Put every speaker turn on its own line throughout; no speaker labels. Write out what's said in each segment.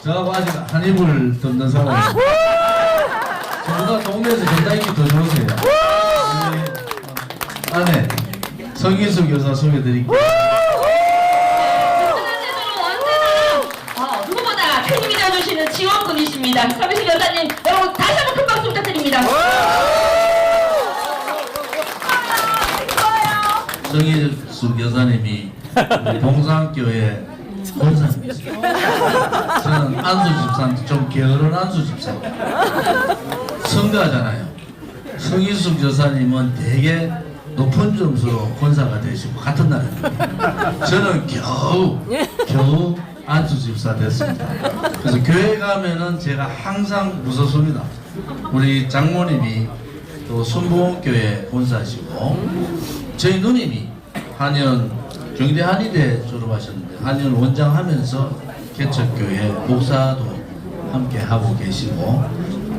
저하고 아직 한 입을 듣는 사람이 저보다 동네에서 전당인기 더 좋으세요. 아내 성인숙 여사 소개드릴게요.
누구보다 큰 힘이 되어주시는 지원군이십니다. 서비스 여사님, 여러분 다시 한번 큰 박수 부탁드립니다.
성인숙 여사님이 우리 동산교회 권사님이세요. 저는 안수집사인데 좀 게으른 안수집사. 성가잖아요. 성인숙 여사님은 되게 높은 점수로 권사가 되시고 같은 날입니다. 저는 겨우 안수집사 됐습니다. 그래서 교회 가면은 제가 항상 무섭습니다. 우리 장모님이 또 순복음교회 권사시고 저희 누님이 한의원 경대 한의대 졸업하셨는데 한의원 원장 하면서 개척교회 목사도 함께 하고 계시고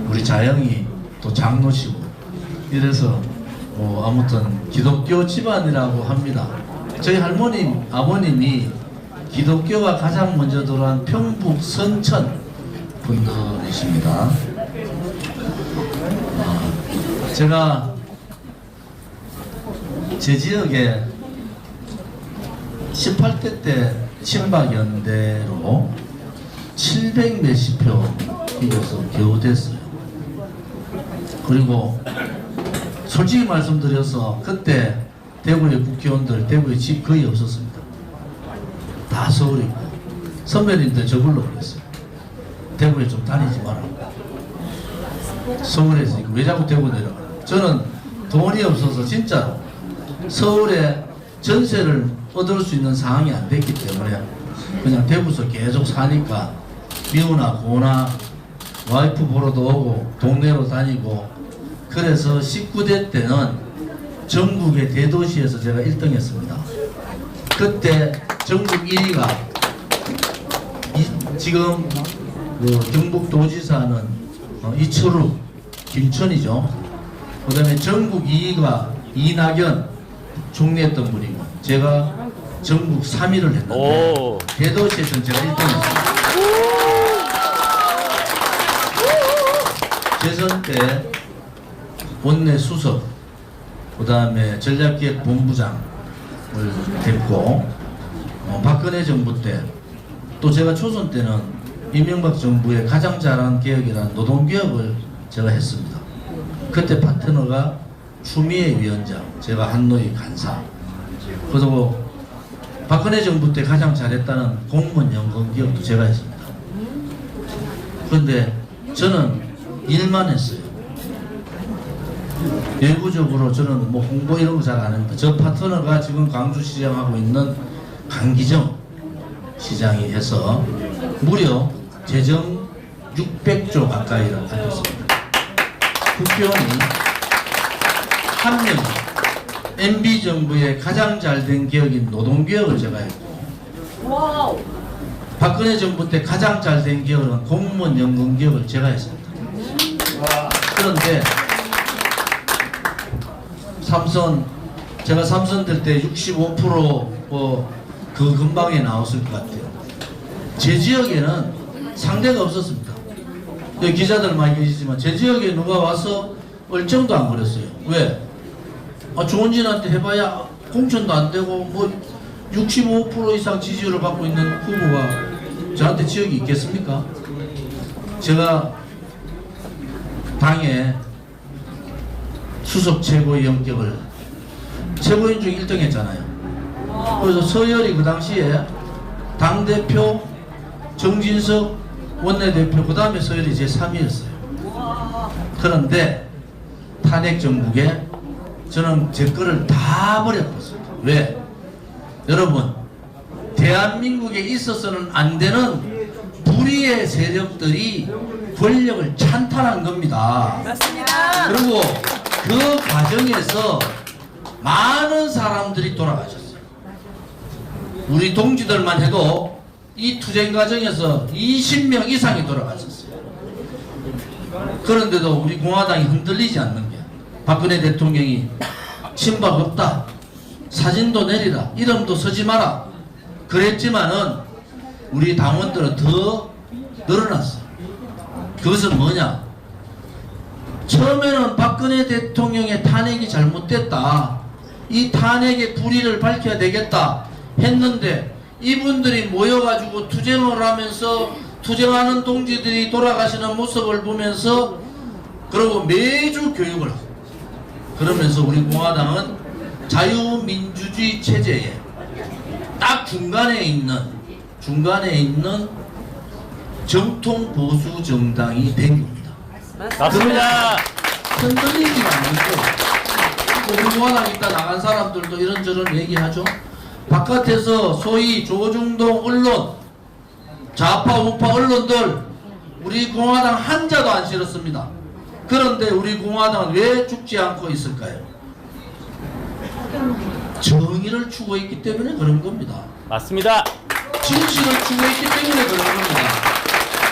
우리 자영이 또 장로시고 이래서 아무튼 기독교 집안이라고 합니다. 저희 할머님 아버님이 기독교가 가장 먼저 들어간 평북 선천 분들이십니다. 제가 제 지역에 18대 때 친박연대로 700 몇십 표 이겨서 겨우 됐어요. 그리고 솔직히 말씀드려서 그때 대구의 국회의원들 대구에 집 거의 없었습니다. 다 서울이고 선배님들 저 불러 그랬어요. 대구에 좀 다니지 마라. 서울에서 왜 자꾸 대구 내려가나. 저는 돈이 없어서 진짜로 서울에 전세를 얻을 수 있는 상황이 안 됐기 때문에 그냥 대구에서 계속 사니까 미우나 고나 와이프 보러도 오고 동네로 다니고 그래서 19대 때는 전국의 대도시에서 제가 1등 했습니다. 그때 전국 1위가 지금 그 경북도지사는 이철우 김천이죠. 그 다음에 전국 2위가 이낙연 총리했던 분이고 제가 전국 3위를 했는데 대도시에서는 제가 1등했습니다. 재선 때 원내 수석 그 다음에 전략기획본부장을 됐고 박근혜 정부 때 또 제가 초선 때는 이명박 정부의 가장 잘한 개혁이라는 노동개혁을 제가 했습니다. 그때 파트너가 추미애 위원장, 제가 한노희 간사. 그리고 박근혜 정부 때 가장 잘했다는 공무원 연금 개혁도 제가 했습니다. 그런데 저는 일만 했어요. 외부적으로 저는 뭐 홍보 이런 거 잘 안 합니다. 저 파트너가 지금 광주시장하고 있는 강기정 시장이 해서 무려 재정 600조 가까이를 가졌습니다. 국회의원이 한 명이 MB 정부의 가장 잘된 개혁인 노동개혁을 제가 했고
와우.
박근혜 정부 때 가장 잘된 개혁은 공무원 연금 개혁을 제가 했습니다. 그런데 제가 삼선 될 때 65% 그 근방에 나왔을 것 같아요. 제 지역에는 상대가 없었습니다. 여기 기자들 많이 계시지만 제 지역에 누가 와서 얼쩡도 안 그랬어요. 왜? 조원진한테 해봐야 공천도 안 되고 뭐 65% 이상 지지율을 받고 있는 후보가 저한테 지역이 있겠습니까? 제가 당에 수석 최고의 영격을 최고인 중 1등 했잖아요. 그래서 서열이 그 당시에 당대표, 정진석, 원내대표, 그 다음에 서열이 제 3위였어요. 그런데 탄핵 정국에 저는 제 거를 다 버려버렸습니다. 왜? 여러분, 대한민국에 있어서는 안 되는 불의의 세력들이 권력을 찬탈한 겁니다.
맞습니다.
그리고 그 과정에서 많은 사람들이 돌아가셨어요. 우리 동지들만 해도 이 투쟁 과정에서 20명 이상이 돌아가셨어요. 그런데도 우리 공화당이 흔들리지 않는 게 박근혜 대통령이 친박 없다, 사진도 내리라, 이름도 서지 마라 그랬지만은 우리 당원들은 더 늘어났어. 그것은 뭐냐? 처음에는 박근혜 대통령의 탄핵이 잘못됐다. 이 탄핵의 불의를 밝혀야 되겠다 했는데 이분들이 모여가지고 투쟁을 하면서 투쟁하는 동지들이 돌아가시는 모습을 보면서 그리고 매주 교육을 하고 그러면서 우리 공화당은 자유민주주의 체제에 딱 중간에 있는 정통 보수 정당이 된 겁니다.
맞습니다.
흔들리지 않고 우리 공화당 이따 나간 사람들도 이런저런 얘기하죠. 바깥에서 소위 조중동 언론, 좌파 우파 언론들 우리 공화당 한자도 안 실었습니다. 그런데 우리 공화당은 왜 죽지 않고 있을까요? 정의를 추구했기 때문에 그런 겁니다.
맞습니다.
진실을 추구했기 때문에 그런 겁니다.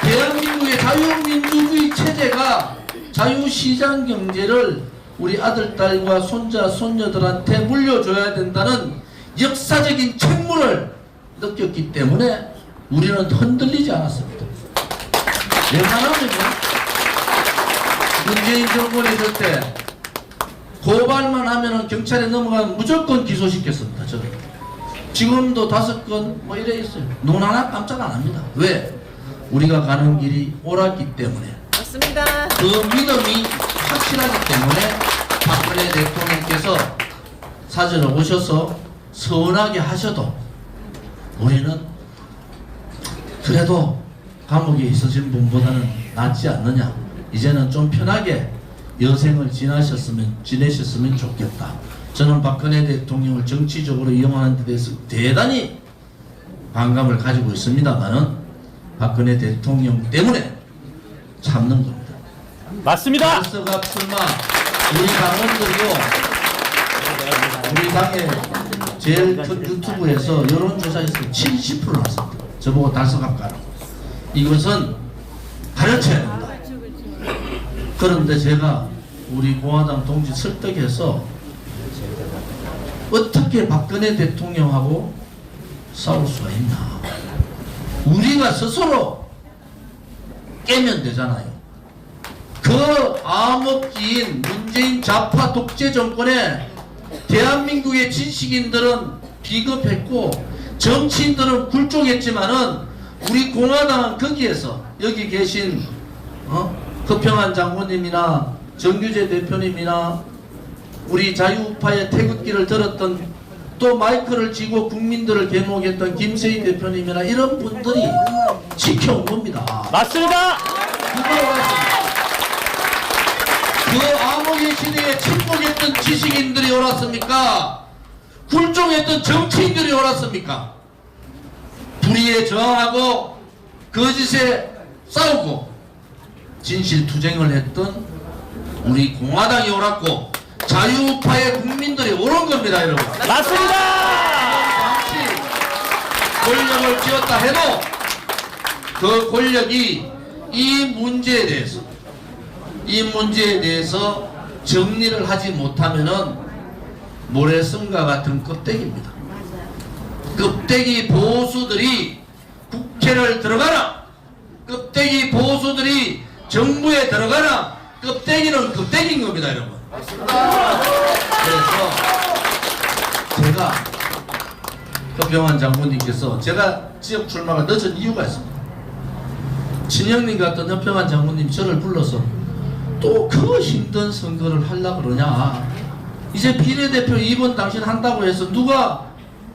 대한민국의 자유민주주의 체제가 자유시장 경제를 우리 아들, 딸과 손자, 손녀들한테 물려줘야 된다는 역사적인 책무를 느꼈기 때문에 우리는 흔들리지 않았습니다. 웬만하면 문재인 정권이 있을 때 고발만 하면은 경찰에 넘어가면 무조건 기소시켰습니다. 저는 지금도 5건 뭐 이래 있어요. 눈 하나 깜짝 안 합니다. 왜? 우리가 가는 길이 옳았기 때문에.
맞습니다.
그 믿음이 확실하기 때문에 박근혜 대통령께서 사전에 오셔서 서운하게 하셔도 우리는 그래도 감옥에 있으신 분보다는 낫지 않느냐. 이제는 좀 편하게 여생을 지내셨으면 좋겠다. 저는 박근혜 대통령을 정치적으로 이용하는 데 대해서 대단히 반감을 가지고 있습니다만은 박근혜 대통령 때문에 참는 겁니다.
맞습니다.
달서가 출마, 우리 당원들도 우리 당의 제일 큰 유튜브에서 여론조사에서 70% 나왔습니다. 저보고 달서갑 가라. 이것은 가르쳐야 된다. 그런데 제가 우리 공화당 동지 설득해서 어떻게 박근혜 대통령하고 싸울 수가 있나. 우리가 스스로 깨면 되잖아요. 그 암흑기인 문재인 좌파 독재 정권에 대한민국의 지식인들은 비겁했고 정치인들은 굴종했지만은 우리 공화당은 거기에서 여기 계신 허평한 장군님이나 정규재 대표님이나 우리 자유우파의 태극기를 들었던 또 마이크를 쥐고 국민들을 계목했던 김세희 대표님이나 이런 분들이 지켜온 겁니다.
맞습니다.
그 암흑의 시대에 침묵했던 지식인들이 옳았습니까? 굴종했던 정치인들이 옳았습니까? 불의에 저항하고 거짓에 싸우고 진실투쟁을 했던 우리 공화당이 옳았고 자유우파의 국민들이 옳은 겁니다, 여러분.
맞습니다.
잠시 권력을 쥐었다 해도 그 권력이 이 문제에 대해서 정리를 하지 못하면은 모래성과 같은 껍데기입니다. 껍데기 보수들이 국회를 들어가나, 껍데기 보수들이 정부에 들어가나, 껍데기는 껍데기인 겁니다, 여러분. 그래서 제가 허평한 장군님께서 제가 지역 출마가 늦은 이유가 있습니다. 친형님 같은 허평한 장군님이 저를 불러서 또 그 힘든 선거를 하려고 그러냐. 이제 비례대표 2번 당신 한다고 해서 누가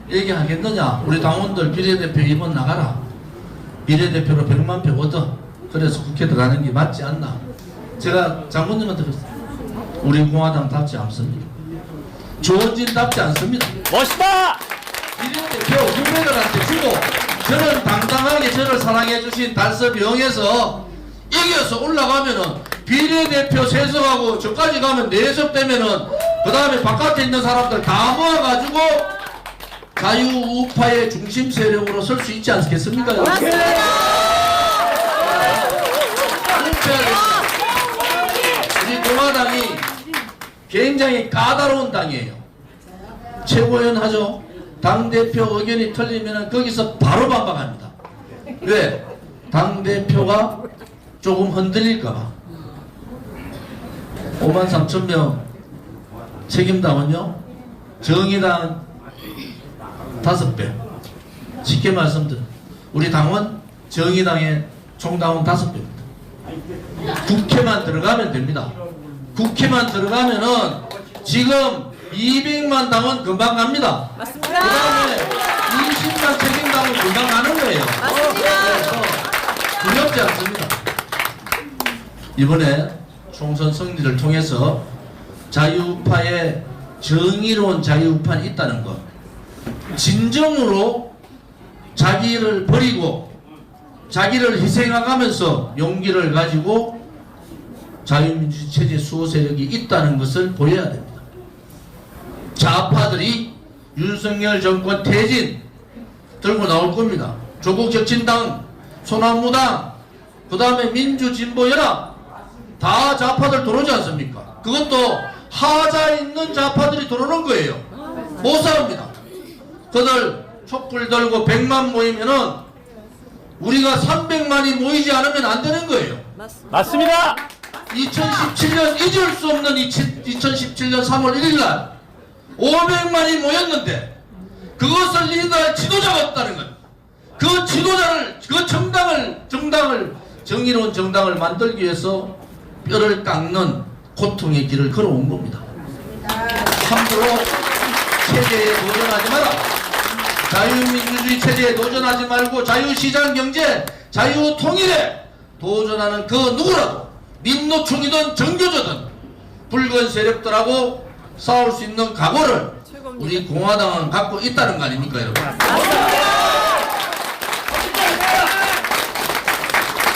얘기하겠느냐. 우리 당원들 비례대표 2번 나가라. 비례대표로 100만 표 얻어. 그래서 국회 들어가는 게 맞지 않나. 제가 장군님한테 그랬어요. 우리 공화당답지 않습니다. 조원진답지 않습니다.
멋있다.
비례대표 후배들한테 주고 저는 당당하게 저를 사랑해 주신 달서병에서 이겨서 올라가면은 비례대표 세석하고 저까지 가면 4석 되면은 그 다음에 바깥에 있는 사람들 다 모아가지고 자유우파의 중심 세력으로 설 수 있지 않겠습니까? 우리 공화당이 굉장히 까다로운 당이에요. 최고위원 하죠. 당대표 의견이 틀리면 거기서 바로 반박합니다. 왜? 당대표가 조금 흔들릴까봐 53,000명 책임당은요 정의당 5배. 쉽게 말씀드려 우리 당원 정의당의 총당원 5배입니다. 국회만 들어가면 됩니다. 국회만 들어가면은 지금 200만 당원 금방 갑니다.
맞습니다.
그 다음에 20만 책임당원 금방 가는 거예요. 그래서 두렵지 않습니다. 이번에 총선 승리를 통해서 자유우파의 정의로운 자유우파는 있다는 것, 진정으로 자기를 버리고 자기를 희생하면서 용기를 가지고 자유민주주의 체제 수호 세력이 있다는 것을 보여야 됩니다. 좌파들이 윤석열 정권 퇴진 들고 나올 겁니다. 조국혁신당, 소나무당, 그 다음에 민주진보연합 다 좌파들 들어오지 않습니까? 그것도 하자 있는 좌파들이 들어오는 거예요. 못 삽니다. 그들 촛불 들고 100만 모이면은 우리가 300만이 모이지 않으면 안 되는 거예요.
맞습니다.
2017년 잊을 수 없는 2017년 3월 1일 날 500만이 모였는데 그것을 리더할 지도자가 없다는 것. 그 지도자를, 그 정당을 정의로운 정당을 만들기 위해서 뼈를 깎는 고통의 길을 걸어온 겁니다. 함부로 체제에 도전하지 마라. 자유민주주의 체제에 도전하지 말고 자유시장 경제, 자유통일에 도전하는 그 누구라도 민노총이든 정교조든 붉은 세력들하고 싸울 수 있는 각오를 우리 공화당은 갖고 있다는 거 아닙니까, 여러분?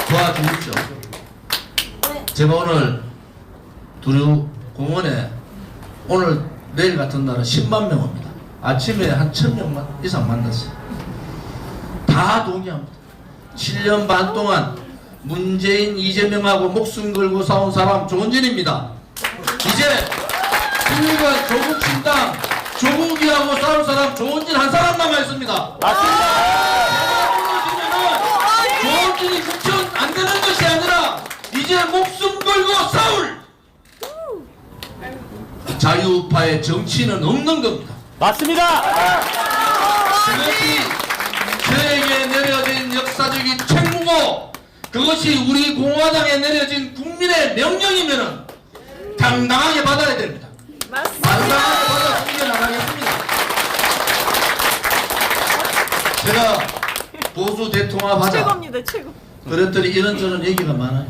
도와주십시오. 제가 오늘 두류 공원에 오늘 내일 같은 날은 10만 명 옵니다. 아침에 한 1000명 이상 만났어요. 다 동의합니다. 7년 반 동안 문재인, 이재명하고 목숨 걸고 싸운 사람 조원진입니다. 이제 붉은 조국신당, 조국이하고 싸울 사람 조원진 한 사람 남아있습니다. 조원진이 국정 안 되는 것이 아니라 이제 목숨 걸고 싸울 자유우파의 정치는 없는 겁니다.
맞습니다.
그것이 저에게 내려진 역사적인 책무고 그것이 우리 공화당에 내려진 국민의 명령이면은 당당하게 받아야 됩니다. 당당하게 받아 숨겨 나가겠습니다. 제가 보수 대통합하자
최고입니다, 최고.
그랬더니 이런저런 얘기가 많아요.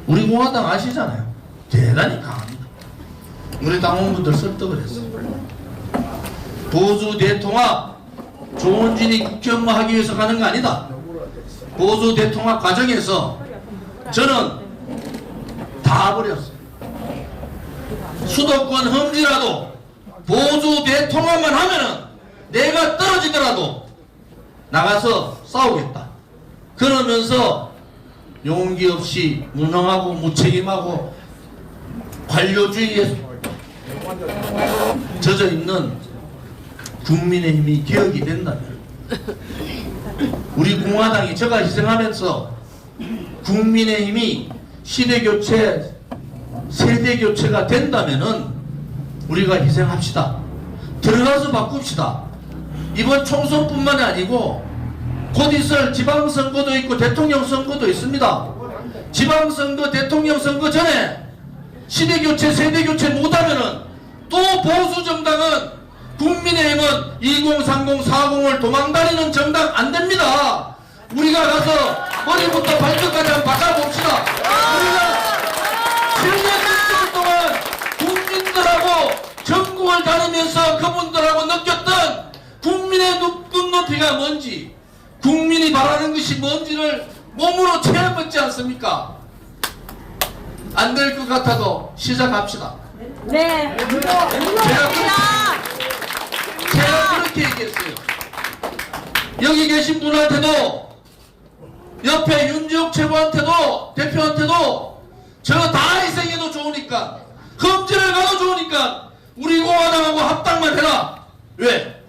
우리 공화당 아시잖아요. 대단히 강합니다. 우리 당원분들 설득을 했어요. 보수 대통합 조원진이 국회의원 하기 위해서 가는 거 아니다. 보수 대통합 과정에서 저는 다 버렸어요. 수도권 험지라도 보수 대통합만 하면은 내가 떨어지더라도 나가서 싸우겠다. 그러면서 용기 없이 무능하고 무책임하고 관료주의에 젖어 있는 국민의힘이 개혁이 된다면 우리 공화당이 저가 희생하면서 국민의힘이 시대교체, 세대교체가 된다면은 우리가 희생합시다. 들어가서 바꿉시다. 이번 총선뿐만이 아니고 곧 있을 지방선거도 있고 대통령 선거도 있습니다. 지방선거, 대통령 선거 전에 시대교체, 세대교체 못하면은 또 보수정당은 국민의힘은 2030, 40을 도망다니는 정당 안 됩니다. 우리가 가서 머리부터 발끝까지 한번 바꿔봅시다. 우리가 7년 6개월 동안 국민들하고 전국을 다니면서 그분들하고 느꼈던 국민의 눈높이가 뭔지, 국민이 바라는 것이 뭔지를 몸으로 체험했지 않습니까? 안 될 것 같아도 시작합시다.
네.
제가 그렇게 얘기했어요. 여기 계신 분한테도 옆에 윤지욱 최고한테도 대표한테도 저 다 희생해도 좋으니까 험지를 가도 좋으니까 우리 공화당하고 합당만 해라. 왜?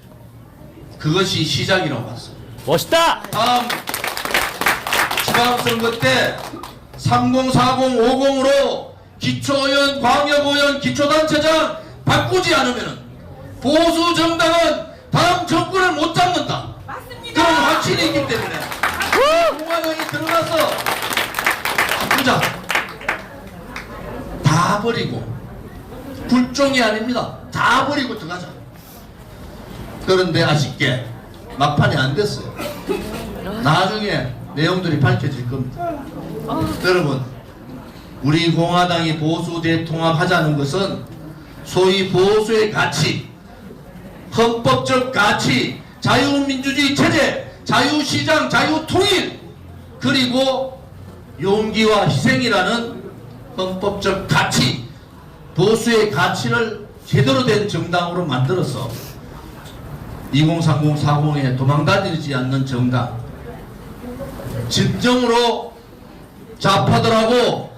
그것이 시작이라고 봤어요.
멋있다.
다음 지방선거 때 30, 40, 50으로 기초의원, 광역의원, 기초단체장 바꾸지 않으면 보수 정당은 다음 정권을 못 잡는다. 그런 확신이 있기 때문에 공화당이 들어가서 바꾸자. 다 버리고, 굴종이 아닙니다. 다 버리고 들어가자. 그런데 아쉽게 막판이 안 됐어요. 나중에 내용들이 밝혀질 겁니다. 여러분, 우리 공화당이 보수 대통합하자는 것은 소위 보수의 가치, 헌법적 가치, 자유민주주의 체제, 자유시장, 자유통일, 그리고 용기와 희생이라는 헌법적 가치, 보수의 가치를 제대로 된 정당으로 만들어서 2030, 40에 도망다니지 않는 정당, 진정으로 좌파들하고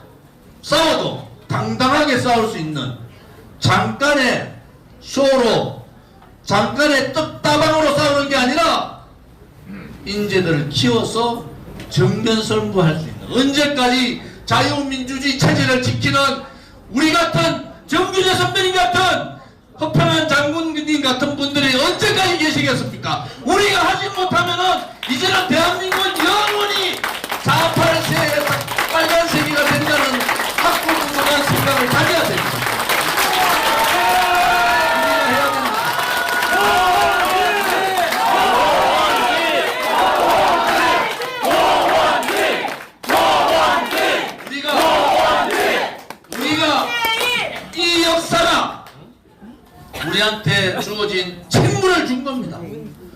싸워도 당당하게 싸울 수 있는, 잠깐의 쇼로, 잠깐의 떡다방으로 싸우는 게 아니라 인재들을 키워서 정면선부할 수 있는, 언제까지 자유민주주의 체제를 지키는 우리 같은 정규재 선배님 같은 허평한 장군님 같은 분들이 언제까지 계시겠습니까? 우리가 하지 못하면은 이제는 대한민국은 영원히 4.8세 빨간색이가 된다는 확고분명한 생각을 가져야 됩니다. 우리가 해야 됩니다. 우리가 이 역사가 우리한테 주어진 책무를 준 겁니다.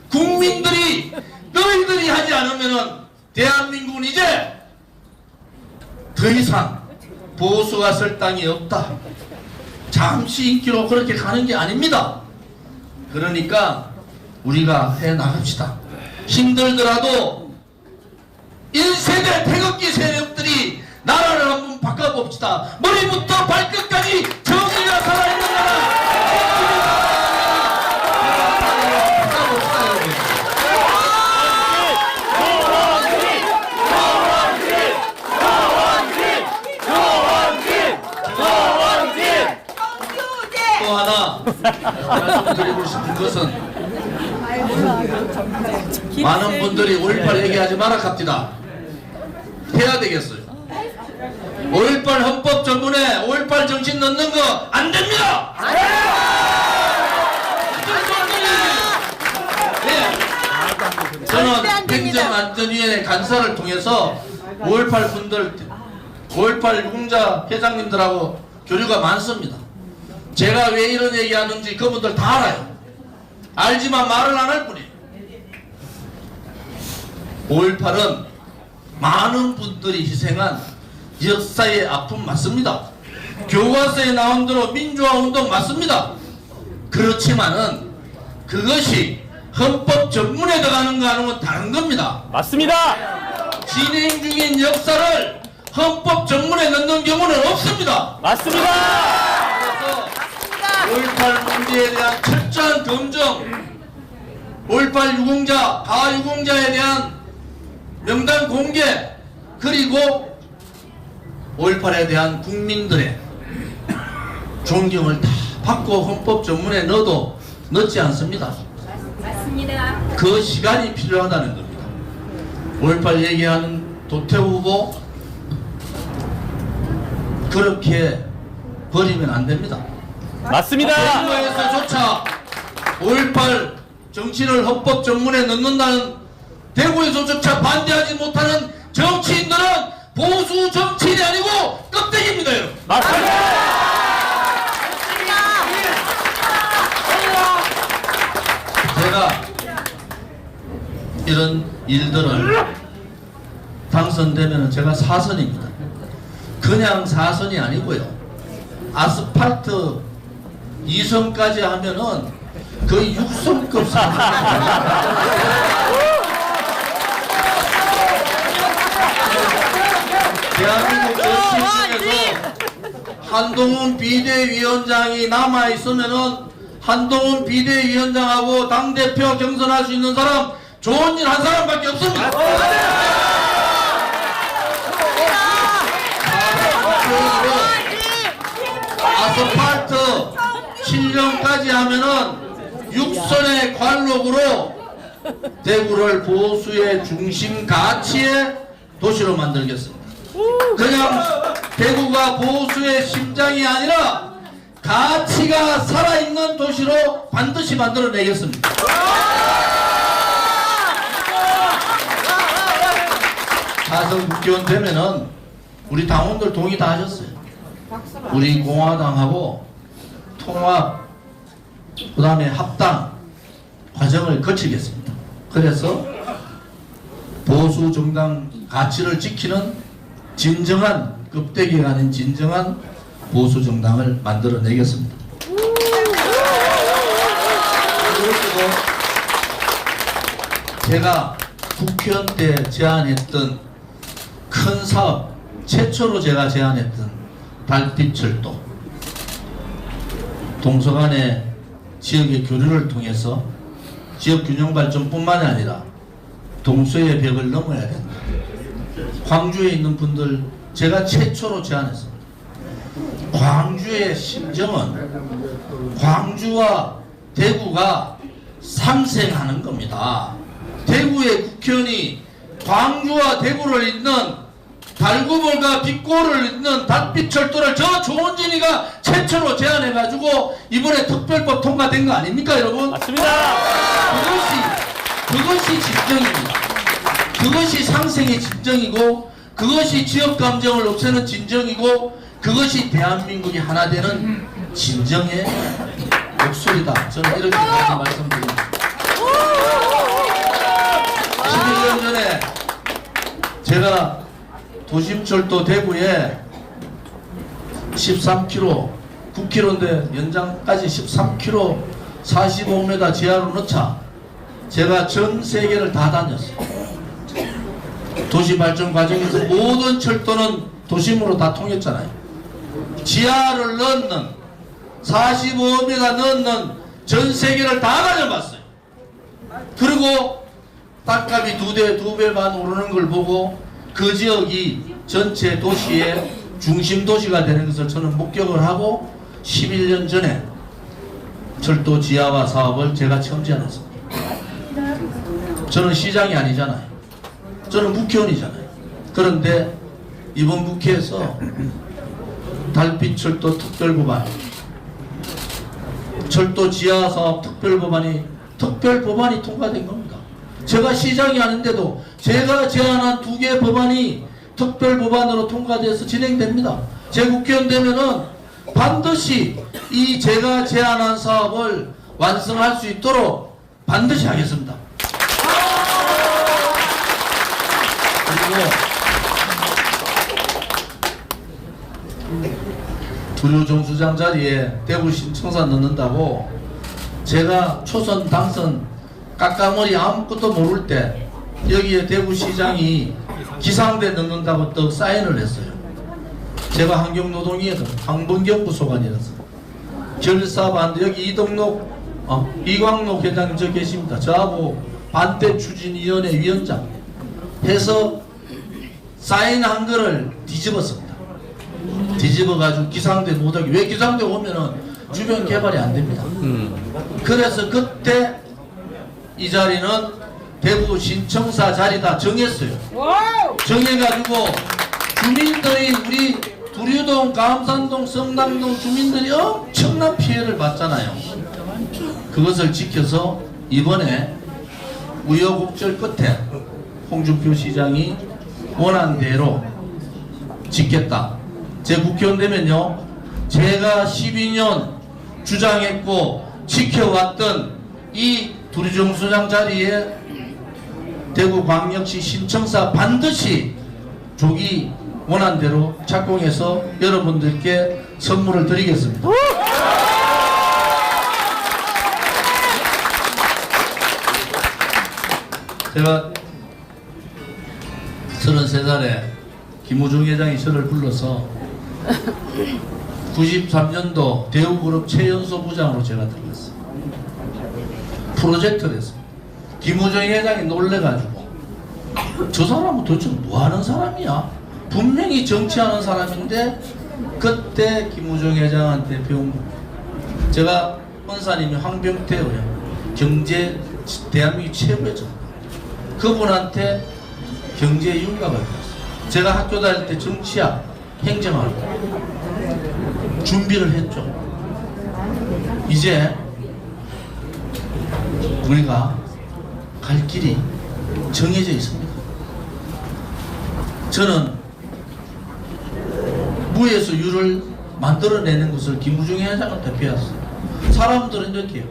국민들이 너희들이 하지 않으면은 대한민국은 이제 더 이상 보수가 쓸 땅이 없다. 잠시 인기로 그렇게 가는 게 아닙니다. 그러니까 우리가 해 나갑시다. 힘들더라도 1세대 태극기 세력들이 나라를 한번 바꿔봅시다. 머리부터 발끝까지 정의가 살아있는 나라. 바꿔봅시다, 여러분. 또 하나 말씀드리고 싶은 것은, 많은 분들이 5.18 얘기하지 마라 갑디다. 해야 되겠어요. 5.18 헌법 전문에 5.18 정신 넣는 거 안 됩니다. 네. 저는 행정안전위원회 간사를 통해서 5.18 분들, 5.18 유공자 회장님들하고 교류가 많습니다. 제가 왜 이런 얘기하는지 그분들 다 알아요. 알지만 말을 안 할 뿐이에요. 5.18은 많은 분들이 희생한 역사의 아픔 맞습니다. 교과서에 나온 대로 민주화운동 맞습니다. 그렇지만은 그것이 헌법 전문에 들어가는 거 하는 건 다른 겁니다.
맞습니다.
진행 중인 역사를 헌법 전문에 넣는 경우는 없습니다.
맞습니다.
그래서 5.18 문제에 대한 철저한 검증, 5.18 유공자, 가유공자에 대한 명단 공개, 그리고 5.18에 대한 국민들의 존경을 다 받고 헌법 전문에 넣어도 넣지 않습니다.
맞습니다.
그 시간이 필요하다는 겁니다. 5.18 얘기하는 도태우 후보 그렇게 버리면 안 됩니다.
맞습니다.
대구에서조차 5.18 정치를 헌법 전문에 넣는다는, 대구에서조차 반대하지 못하는 정치인들은 보수 정치인이 아니고 껍데기입니다, 여러분.
맞습니다.
제가 이런 일들을 당선되면 제가 사선입니다. 그냥 사선이 아니고요. 아스팔트 2선까지 하면은 거의 6선급 대한민국 정치인에서 한동훈 비대위원장이 남아있으면은 한동훈 비대위원장하고 당대표 경선할 수 있는 사람, 좋은 일 한 사람밖에 없습니다. 이렇게까지 하면은 육선의 관록으로 대구를 보수의 중심 가치의 도시로 만들겠습니다. 그냥 대구가 보수의 심장이 아니라 가치가 살아있는 도시로 반드시 만들어내겠습니다. 사선 국회의원 되면은 우리 당원들 동의 다 하셨어요. 우리 공화당하고 통합, 그 다음에 합당 과정을 거치겠습니다. 그래서 보수 정당 가치를 지키는 진정한 껍데기가 아닌 진정한 보수 정당을 만들어내겠습니다. 그리고 제가 국회의원 때 제안했던 큰 사업, 최초로 제가 제안했던 달빛철도, 동서간의 지역의 교류를 통해서 지역 균형 발전뿐만이 아니라 동서의 벽을 넘어야 된다. 광주에 있는 분들 제가 최초로 제안했습니다. 광주의 심정은 광주와 대구가 상생하는 겁니다. 대구의 국회의원이 광주와 대구를 잇는 달구벌과 빛고를 잇는 달빛철도를 저 조원진이가 최초로 제안해가지고 이번에 특별법 통과된 거 아닙니까, 여러분?
맞습니다.
그것이 진정입니다. 그것이 상생의 진정이고, 그것이 지역 감정을 없애는 진정이고, 그것이 대한민국이 하나 되는 진정의 목소리다. 저는 이렇게까지 말씀드립니다. 11년 전에 제가 도심철도 대구에 13km, 9km인데 연장까지 13km, 45m 지하로 넣자. 제가 전 세계를 다 다녔어요. 도시발전 과정에서 모든 철도는 도심으로 다 통했잖아요. 지하를 넣는 45m 넣는 전 세계를 다 다녀봤어요. 그리고 땅값이 2배 반 오르는 걸 보고 그 지역이 전체 도시의 중심 도시가 되는 것을 저는 목격을 하고 11년 전에 철도 지하화 사업을 제가 처음 제안했습니다. 저는 시장이 아니잖아요. 저는 국회의원이잖아요. 그런데 이번 국회에서 달빛철도 특별법안, 철도 지하 사업 특별법안이 통과된 겁니다. 제가 시장이 아닌데도 제가 제안한 2개 법안이 특별법안으로 통과돼서 진행됩니다. 제 국회의원 되면은 반드시 이 제가 제안한 사업을 완성할 수 있도록 반드시 하겠습니다. 그리고 두류정수장 자리에 대구 신청사 넣는다고 제가 초선 당선 깎아머리 아무것도 모를 때 여기에 대구시장이 기상대 넣는다고 또 사인을 했어요. 제가 환경노동위에서 황범경 부소관이라서 결사반대, 여기 이광록 회장님 저 계십니다. 저하고 반대 추진위원회 위원장 해서 사인한 거를 뒤집었습니다. 뒤집어가지고 기상대 못하게. 왜 기상대 오면은 주변 개발이 안 됩니다. 그래서 그때 이 자리는 대구 신청사 자리다 정했어요. 정해가지고 주민들이, 우리 두류동, 감산동, 성당동 주민들이 엄청난 피해를 봤잖아요. 그것을 지켜서 이번에 우여곡절 끝에 홍준표 시장이 원한 대로 짓겠다. 제 국회의원 되면요, 제가 12년 주장했고 지켜왔던 이 두류정수장 자리에 대구광역시 신청사 반드시 조기 원한 대로 착공해서 여러분들께 선물을 드리겠습니다. 제가 33살에 김우중 회장이 저를 불러서 93년도 대우그룹 최연소 부장으로 제가 들어갔어요. 프로젝트를 했어요. 김우중 회장이 놀래가지고 저 사람은 도대체 뭐하는 사람이야? 분명히 정치하는 사람인데 그때 김우중 회장한테 배운 거. 제가 권사님이 황병태 의원, 경제 대한민국 최고의 전 그분한테 경제 윤곽을 배웠어요. 제가 학교 다닐 때 정치학, 행정학 준비를 했죠. 이제 우리가 갈 길이 정해져 있습니다. 저는 무에서 유를 만들어내는 것을 김부중 회장을 대표했어요. 사람들은 이렇게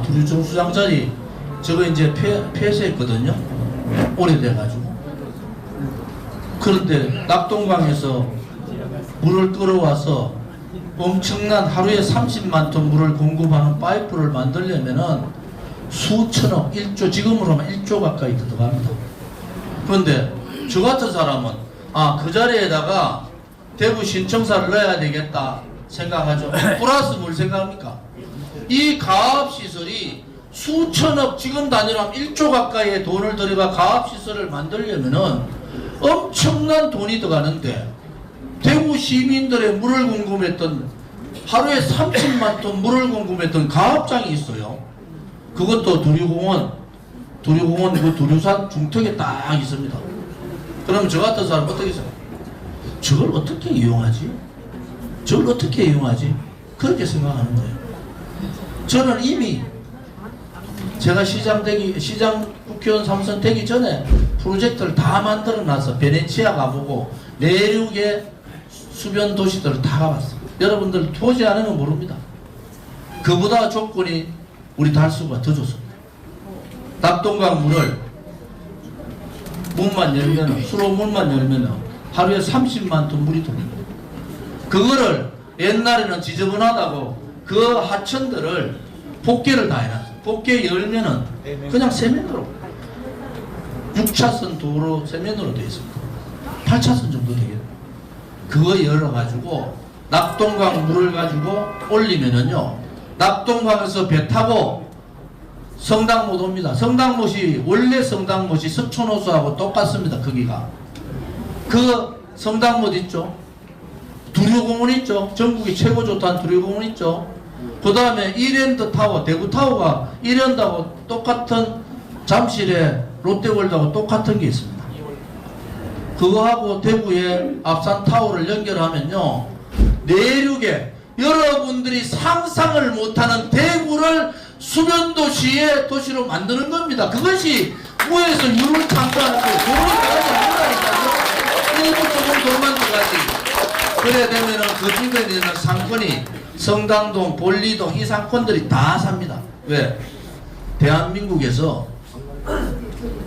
두류정수장 자리 저거 이제 폐쇄했거든요. 오래돼가지고. 그런데 낙동강에서 물을 끌어와서 엄청난 하루에 30만 톤 물을 공급하는 파이프를 만들려면은 수천억, 1조, 지금으로 하면 1조 가까이 들어갑니다. 그런데 저 같은 사람은 그 자리에다가 대구 신청사를 넣어야 되겠다 생각하죠. 플러스 뭘 생각합니까? 이 가압시설이 수천억, 지금 단위로 하면 1조 가까이의 돈을 들여가 가압시설을 만들려면은 엄청난 돈이 들어가는데 대구 시민들의 물을 공급했던 하루에 30만 톤 물을 공급했던 가압장이 있어요. 그것도 두류공원 그 두류산 중턱에 딱 있습니다. 그러면 저 같은 사람 어떻게 생각해요? 저걸 어떻게 이용하지? 저걸 어떻게 이용하지? 그렇게 생각하는 거예요. 저는 이미 제가 시장 국회의원 3선 되기 전에 프로젝트를 다 만들어 놔서 베네치아 가보고 내륙의 수변 도시들을 다 가봤어요. 여러분들 보지 않으면 모릅니다. 그보다 조건이 우리 달수가 더 좋습니다. 낙동강 물을 문만 열면, 수로 문만 열면 하루에 30만 톤 물이 들어옵니다. 그거를 옛날에는 지저분하다고 그 하천들을 복개를 다 해놨어요. 복개 열면은 그냥 세면으로 6차선 도로 세면으로 되어 있습니다. 8차선 정도 되겠네요. 그거 열어가지고 낙동강 물을 가지고 올리면은요, 낙동강에서 배 타고 성당못 옵니다. 성당못이 원래 성당못이 석촌호수하고 똑같습니다. 거기가 그 성당못 있죠. 두류공원 있죠. 전국이 최고 좋다는 두류공원 있죠. 그 다음에 이랜드 타워, 대구 타워가 이랜드하고 똑같은 잠실에 롯데월드하고 똑같은 게 있습니다. 그거하고 대구의 앞산 타워를 연결하면요, 내륙에 여러분들이 상상을 못하는 대구를 수변도시의 도시로 만드는 겁니다. 그것이 무에서 유를 창조하는 거예요. 돈이 들어가지 않는다니까요. 일부 조금 돈만 들어가지. 그래 되면은 그 주변에 있는 상권이 성당동, 볼리동 이 상권들이 다 삽니다. 왜? 대한민국에서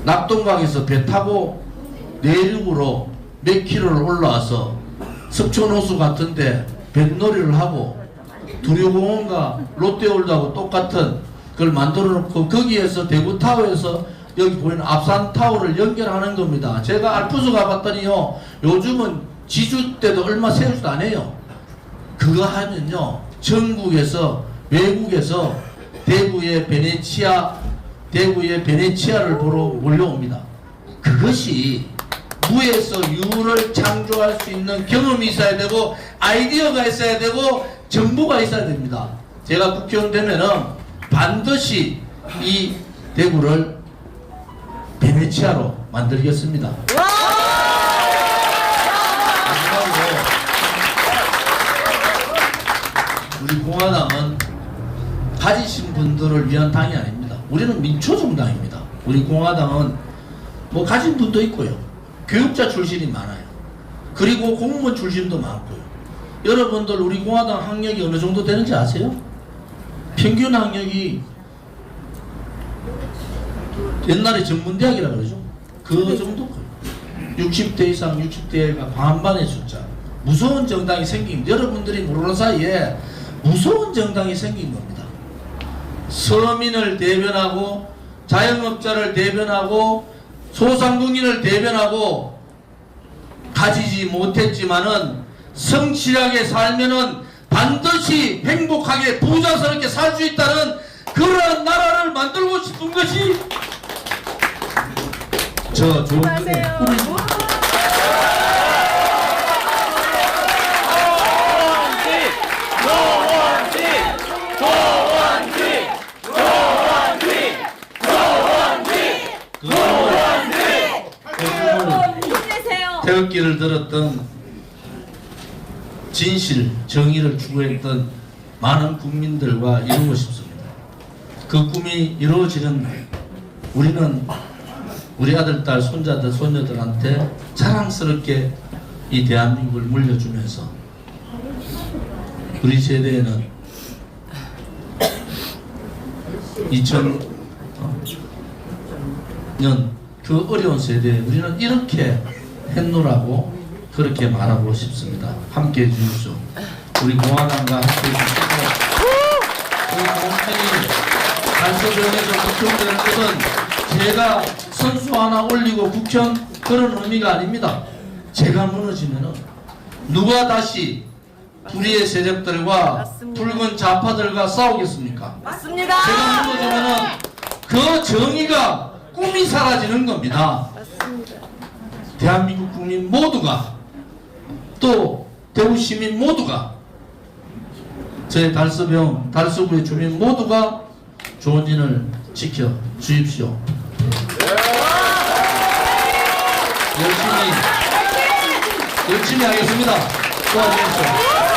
낙동강에서 배 타고 내륙으로 몇 킬로를 올라와서 석촌호수 같은데 뱃놀이를 하고 두류공원과 롯데월드하고 똑같은 그걸 만들어 놓고 거기에서 대구타워에서 여기 보이는 앞산타워를 연결하는 겁니다. 제가 알프스 가봤더니요, 요즘은 지주 때도 얼마 세우지도 안 해요. 그거 하면요, 전국에서 외국에서 대구의 베네치아를 보러 몰려옵니다. 그것이 무에서 유를 창조할 수 있는 경험이 있어야 되고 아이디어가 있어야 되고 정보가 있어야 됩니다. 제가 국회의원 되면은 반드시 이 대구를 베네치아로 만들겠습니다. 우리 공화당은 가지신 분들을 위한 당이 아닙니다. 우리는 민초정당입니다. 우리 공화당은 뭐 가진 분도 있고요, 교육자 출신이 많아요. 그리고 공무원 출신도 많고요. 여러분들 우리 공화당 학력이 어느 정도 되는지 아세요? 평균 학력이 옛날에 전문대학이라 그러죠. 그 정도 거예요. 60대 이상, 60대가 과반의 숫자. 무서운 정당이 생긴, 여러분들이 모르는 사이에 무서운 정당이 생긴 겁니다. 서민을 대변하고 자영업자를 대변하고 소상공인을 대변하고 가지지 못했지만은 성실하게 살면은 반드시 행복하게 부자스럽게 살 수 있다는 그런 나라를 만들고 싶은 것이 저 좋은 꿈입니다.
조원진!
태극기를 들었던 진실, 정의를 추구했던 많은 국민들과 이루고 싶습니다. 그 꿈이 이루어지는 날 우리는 우리 아들, 딸, 손자들, 손녀들한테 자랑스럽게 이 대한민국을 물려주면서 우리 세대에는 2000년 그 어려운 세대에 우리는 이렇게 했노라고 그렇게 말하고 싶습니다. 함께 해주십시오. 우리 공화당과 함께 해주시고 우리 공화당이 단서병에서 국회의원을 끄던 제가 선수 하나 올리고 국현 그런 의미가 아닙니다. 제가 무너지면은 누가 다시 불의의 세력들과 붉은 좌파들과 싸우겠습니까?
맞습니다.
제가 무너지면은 그 정의가 꿈이 사라지는 겁니다. 대한민국 국민 모두가 또 대구 시민 모두가 저희 달서병, 달서구의 주민 모두가 좋은 일을 지켜 주십시오. 열심히 하겠습니다. 도와주십시오.